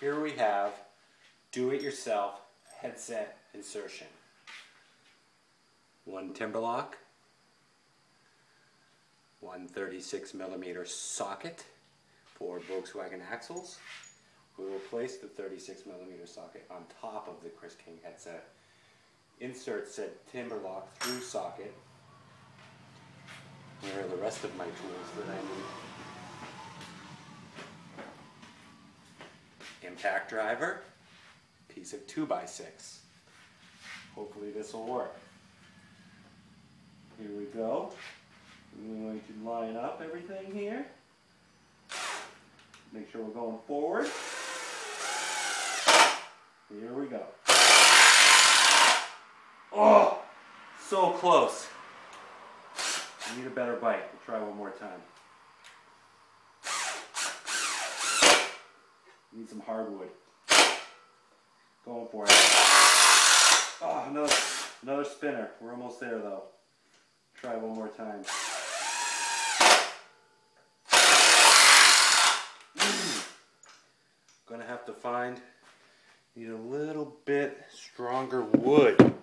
Here we have do-it-yourself headset insertion. One timber lock, one 36mm socket for Volkswagen axles. We will place the 36mm socket on top of the Chris King headset. Insert said timber lock through socket. Here are the rest of my tools that I need. Impact driver, piece of 2x6. Hopefully this will work. Here we go. I'm going to line up everything here. Make sure we're going forward. Here we go. Oh, so close. I need a better bite. We'll try one more time. Need some hardwood. Going for it. Oh, another spinner. We're almost there though. Try one more time. Gonna have to need a little bit stronger wood.